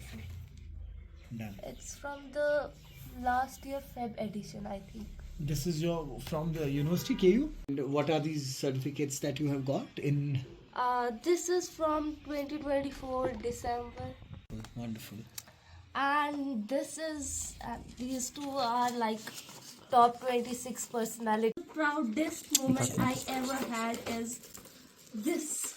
Wonderful. Done. It's from the last year Feb edition, I think. This is your from the university KU. And what are these certificates that you have got in? This is from 2024 December, Wonderful. and this is these two are like top 26 personality. The proudest moment I ever had is this.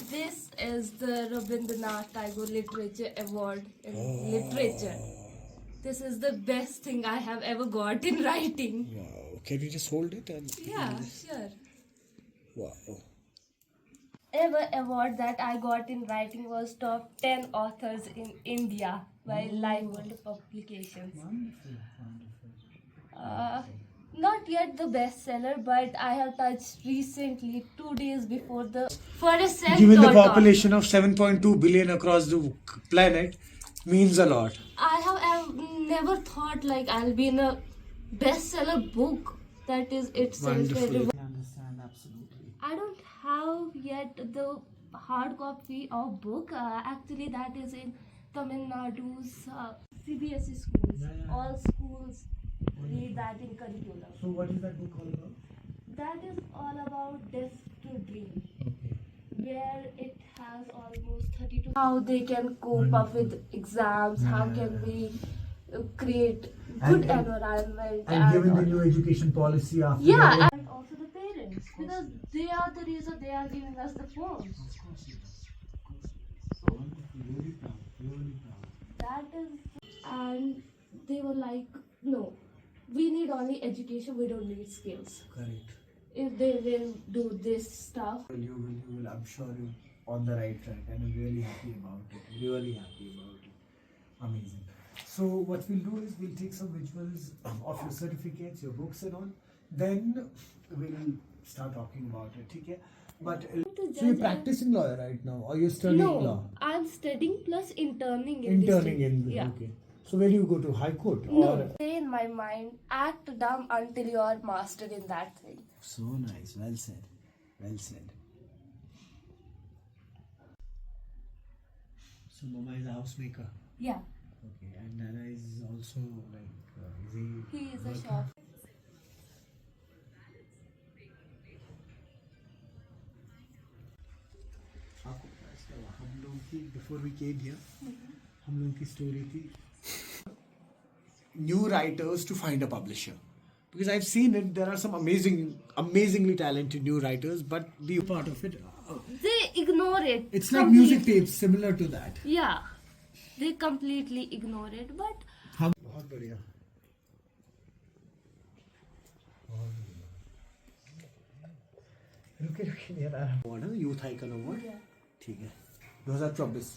This is the Rabindranath Tagore Literature Award in literature. This is the best thing I have ever got in writing. Wow. Can you just hold it and? Yeah, sure. Wow. Ever award that I got in writing was top 10 authors in India by Live World Publications. Wonderful. Wonderful. Not yet the bestseller, but I have touched recently, 2 days before the for a self Given the population of 7.2 billion across the planet, means a lot. I have never thought like I'll be in a bestseller book that is itself Wonderful. very. I understand absolutely. I don't have yet the hard copy of book. Actually, that is in Tamil Nadu's CBSE schools. Yeah. All schools read that in curriculum. So what is that book all about? That is all about Death to Dream, Okay. where it has almost 32. How they can cope up with exams, how can we create good And- environment. And given the new education policy after Yeah, that, and also the parents, because they are the reason they are giving us the phones. so wonderful, really proud, really proud. That is, and they were like, no, we need only education, we don't need skills. Correct. If they will do this stuff. You will, I'm sure you're on the right track, and I'm really happy about it. Really happy about it. Amazing. So what we'll do is we'll take some visuals of your certificates, your books and all. Then we'll start talking about it. Okay? But so you're practicing law right now, or you're studying law? No, I'm studying plus interning in Interning this in thing. Yeah. Okay. So where do you go to? High Court? No, stay in my mind, act dumb until you are mastered in that thing. So nice. Well said. Well said. So Mama is a housemaker. Yeah, Okay. And Nana is also like he is a working? shop. आपको पता है इसका हम लोग की before we came here हम लोग की स्टोरी थी new writers to find a publisher because I've seen it. There are some amazingly talented new writers, but the part of it, They ignore it. it's like music tapes, similar to that. Yeah, they completely ignore it, but हम बहुत बढ़िया रुके रुके यार award है youth icon award ठीक है 2024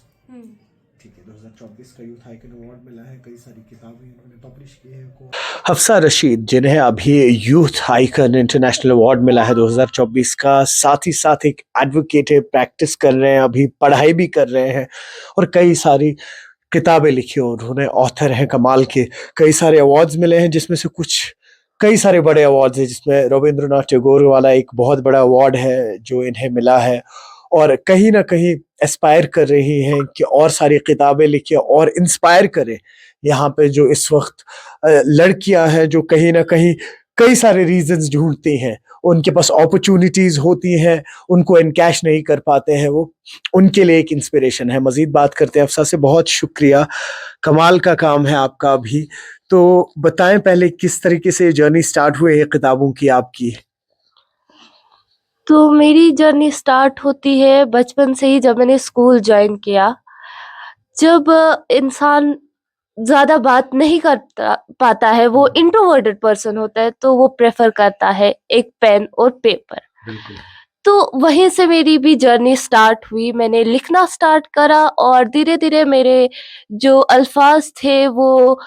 ठीक है 2024 का यूथ आइकन अवार्ड मिला है कई सारी किताबें इन्होंने पब्लिश की है को हफ्सा रशीद जिन्हें अभी यूथ आइकन इंटरनेशनल अवार्ड मिला है 2024 का साथ ही साथ एक एडवोकेट है प्रैक्टिस कर रहे हैं अभी पढ़ाई भी कर रहे हैं और कई सारी किताबें लिखी हैं उन्होंने ऑथर हैं कमाल के कई सारे अवार्ड्स मिले हैं जिसमें से कुछ कई सारे बड़े अवार्ड्स हैं जिसमें रविंद्रनाथ टैगोर वाला एक बहुत बड़ा अवार्ड है जो इन्हें मिला है और कहीं ना कहीं एस्पायर कर रही हैं कि और सारी किताबें लिखें और इंस्पायर करें यहाँ पे जो इस वक्त लड़कियां हैं जो कहीं ना कहीं कई सारे रीजंस ढूंढती हैं उनके पास अपॉर्चुनिटीज होती हैं उनको इनकैश नहीं कर पाते हैं वो उनके लिए एक इंस्पिरेशन है मजीद बात करते हैं अफसा से बहुत शुक्रिया कमाल का काम है आपका भी तो बताएं पहले किस तरीके से जर्नी स्टार्ट हुई है किताबों की आपकी तो मेरी जर्नी स्टार्ट होती है बचपन से ही जब मैंने स्कूल ज्वाइन किया जब इंसान ज्यादा बात नहीं कर पाता है वो इंट्रोवर्टेड पर्सन होता है तो वो प्रेफर करता है एक पेन और पेपर बिल्कुल तो वहीं से मेरी भी जर्नी स्टार्ट हुई मैंने लिखना स्टार्ट करा और धीरे धीरे मेरे जो अल्फाज थे वो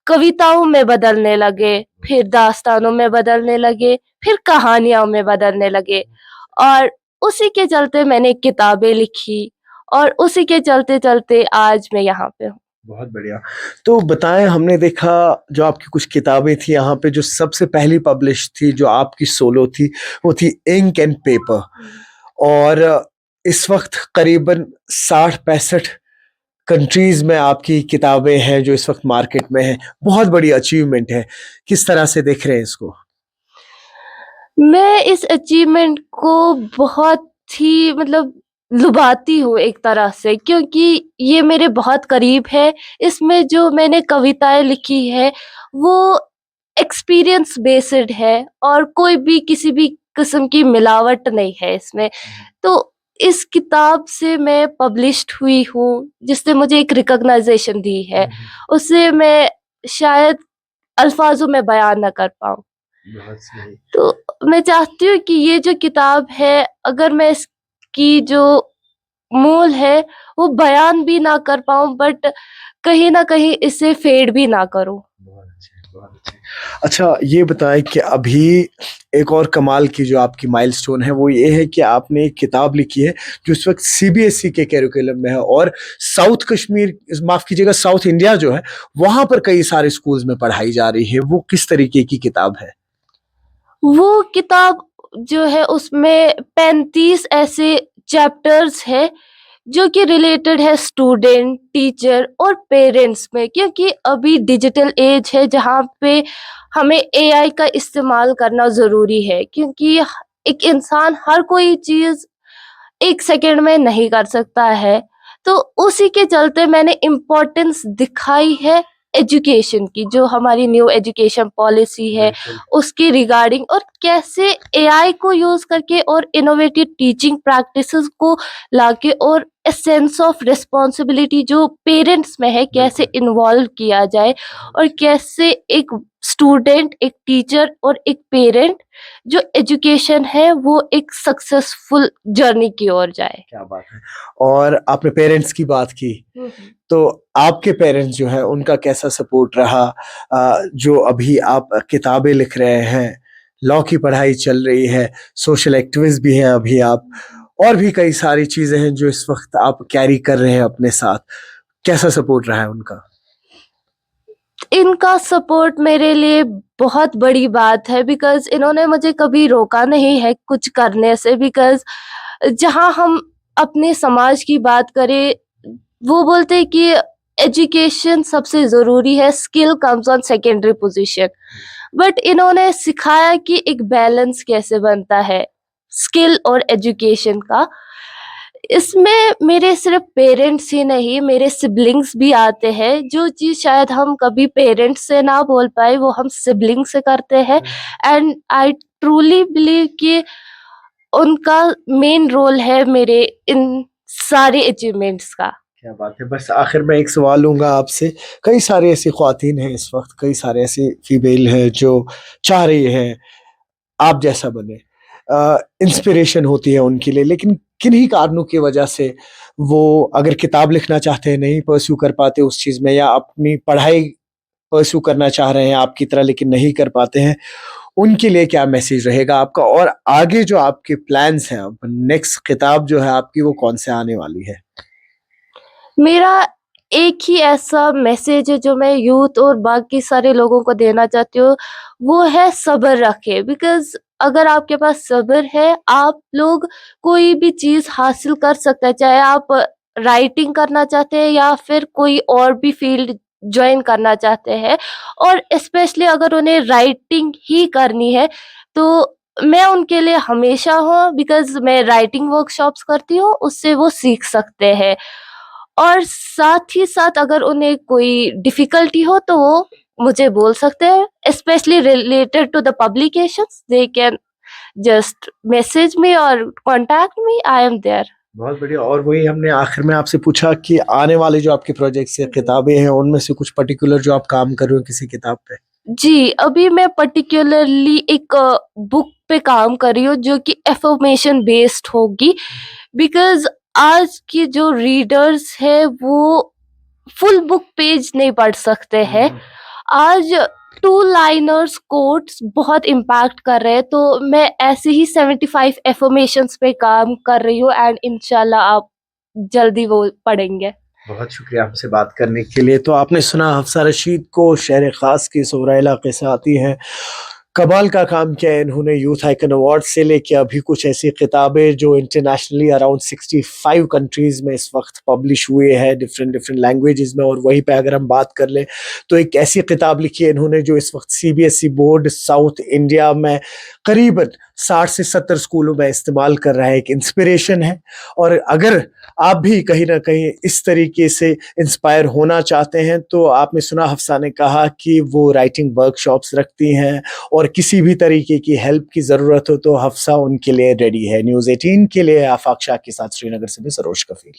कविताओं में बदलने लगे फिर दास्तानों में बदलने लगे फिर कहानियों में बदलने लगे और उसी के चलते मैंने किताबें लिखी और उसी के चलते चलते आज मैं यहाँ पे हूँ बहुत बढ़िया तो बताएं हमने देखा जो आपकी कुछ किताबें थी यहाँ पे जो सबसे पहली पब्लिश थी जो आपकी सोलो थी वो थी इंक एंड पेपर और इस वक्त करीबन 60-65 कंट्रीज में आपकी किताबें हैं जो इस वक्त मार्केट में हैं, बहुत बड़ी अचीवमेंट है। किस तरह से देख रहे हैं इसको? मैं इस अचीवमेंट को बहुत ही मतलब लुभाती हूँ एक तरह से, क्योंकि ये मेरे बहुत करीब है। इसमें जो मैंने कविताएँ लिखी है वो एक्सपीरियंस बेस्ड है और कोई भी किसी भी किस्म की मिलावट नहीं है इसमें। तो इस किताब से मैं पब्लिश्ड हुई हूँ, जिसने मुझे एक रिकॉग्नाइजेशन दी है। उसे मैं शायद अल्फाजों में बयान ना कर पाऊँ। बहुत सही। तो मैं चाहती हूँ कि ये जो किताब है, अगर मैं इसकी जो मूल है वो बयान भी ना कर पाऊँ, बट कहीं न कहीं इसे फेड भी ना करूँ। बहुत अच्छे, बहुत अच्छे। अच्छा, ये बताएं कि अभी एक और कमाल की जो आपकी माइलस्टोन है वो ये है कि आपने एक किताब लिखी है जो इस वक्त सीबीएसई के कैरिकुलम में है, और साउथ कश्मीर, माफ कीजिएगा, साउथ इंडिया जो है वहां पर कई सारे स्कूल्स में पढ़ाई जा रही है। वो किस तरीके की किताब है? वो किताब जो है उसमें 35 ऐसे चैप्टर्स है जो कि रिलेटेड है स्टूडेंट, टीचर और पेरेंट्स में, क्योंकि अभी डिजिटल एज है जहाँ पे हमें एआई का इस्तेमाल करना ज़रूरी है, क्योंकि एक इंसान हर कोई चीज़ 1 सेकंड में नहीं कर सकता है। तो उसी के चलते मैंने इम्पोर्टेंस दिखाई है एजुकेशन की, जो हमारी न्यू एजुकेशन पॉलिसी है, उसके रिगार्डिंग, और कैसे एआई को यूज़ करके और इनोवेटिव टीचिंग प्रैक्टिसेस को लाके और ए सेंस ऑफ रिस्पॉन्सिबिलिटी जो पेरेंट्स में है, कैसे इन्वॉल्व किया जाए, और कैसे एक स्टूडेंट, एक टीचर और एक पेरेंट जो एजुकेशन है वो एक सक्सेसफुल जर्नी की ओर जाए। क्या बात है। और आपने पेरेंट्स की बात की, तो आपके पेरेंट्स जो है उनका कैसा सपोर्ट रहा? जो अभी आप किताबें लिख रहे हैं, लॉ की पढ़ाई चल रही है, सोशल एक्टिविस्ट भी हैं अभी आप, और भी कई सारी चीजें हैं जो इस वक्त आप कैरी कर रहे हैं अपने साथ, कैसा सपोर्ट रहा है उनका? इनका सपोर्ट मेरे लिए बहुत बड़ी बात है, बिकॉज़ इन्होंने मुझे कभी रोका नहीं है कुछ करने से। बिकॉज़ जहाँ हम अपने समाज की बात करें, वो बोलते हैं कि एजुकेशन सबसे ज़रूरी है, skill comes on secondary position. But इन्होंने सिखाया कि एक बैलेंस कैसे बनता है स्किल और एजुकेशन का। इसमें मेरे सिर्फ पेरेंट्स ही नहीं, मेरे सिबलिंग्स भी आते हैं। जो चीज़ शायद हम कभी पेरेंट्स से ना बोल पाए, वो हम सिबलिंग से करते हैं। एंड आई ट्रूली बिलीव कि उनका मेन रोल है मेरे इन सारे अचीवमेंट्स का। क्या बात है। बस आखिर में एक सवाल लूँगा आपसे, कई सारी ऐसी ख़वातीन हैं इस वक्त, कई सारे ऐसी फीमेल हैं जो चाह रही हैं आप जैसा बने, इंस्पिरेशन होती है उनके लिए, लेकिन किन्हीं कारणों की वजह से वो अगर किताब लिखना चाहते हैं नहीं परस्यू कर पाते उस चीज़ में, या अपनी पढ़ाई परस्यू करना चाह रहे हैं आपकी तरह लेकिन नहीं कर पाते हैं, उनके लिए क्या मैसेज रहेगा आपका? और आगे जो आपके प्लान्स हैं, अब नेक्स्ट किताब जो है आपकी वो कौन से आने वाली है? मेरा एक ही ऐसा मैसेज है जो मैं यूथ और बाकी सारे लोगों को देना चाहती हूँ, वो है सब्र रखें। बिकॉज़ अगर आपके पास सब्र है, आप लोग कोई भी चीज़ हासिल कर सकते हैं, चाहे आप राइटिंग करना चाहते हैं या फिर कोई और भी फ़ील्ड जॉइन करना चाहते हैं, और स्पेशली अगर उन्हें राइटिंग ही करनी है, तो मैं उनके लिए हमेशा हूँ। बिकॉज़ मैं राइटिंग वर्कशॉप्स करती हूँ, उससे वो सीख सकते हैं। और साथ ही साथ अगर उन्हें कोई डिफ़िकल्टी हो तो वो मुझे बोल सकते हैं, specially related to the publications, they can just message me और contact me, I am there. बहुत बढ़िया। और वही हमने आखिर में आपसे पूछा कि आने वाले जो आपके प्रोजेक्ट्स या किताबें हैं उनमें से कुछ पर्टिकुलर जो आप काम कर रहे हो किसी किताब पे? जी, अभी मैं पर्टिकुलरली एक बुक पे काम कर रही हूँ जो कि अफ़र्मेशन बेस्ड होगी। बिकॉज़ आज की जो रीडर्स हैं वो फुल बुक पेज नहीं पढ़ सकते हैं। आज टू लाइनर्स कोट्स बहुत इम्पैक्ट कर रहे हैं, तो मैं ऐसे ही 75 अफ़र्मेशंस पे काम कर रही हूँ, एंड इंशाल्लाह आप जल्दी वो पढ़ेंगे। बहुत शुक्रिया हमसे बात करने के लिए। तो आपने सुना हफ्सा रशीद को, शहर ख़ास के सोहरा इलाके से आती हैं, कमाल का काम किया है इन्होंने यूथ आइकन अवार्ड से लेके अभी कुछ ऐसी किताबें जो इंटरनेशनली अराउंड 65 कंट्रीज में इस वक्त पब्लिश हुए हैं डिफरेंट डिफरेंट लैंग्वेजेस में। और वहीं पे अगर हम बात कर लें तो एक ऐसी किताब लिखी है इन्होंने जो इस वक्त सीबीएसई बोर्ड साउथ इंडिया में करीबन 60 से 70 स्कूलों में इस्तेमाल कर रहा है, एक इंस्पिरेशन है। और अगर आप भी कहीं ना कहीं इस तरीके से इंस्पायर होना चाहते हैं तो आपने सुना हफ्सा ने कहा कि वो राइटिंग वर्कशॉप्स रखती हैं और किसी भी तरीके की हेल्प की ज़रूरत हो तो हफ्सा उनके लिए रेडी है। न्यूज़ 18 के लिए आफाक शाह के साथ श्रीनगर से मैं सरोज कफील।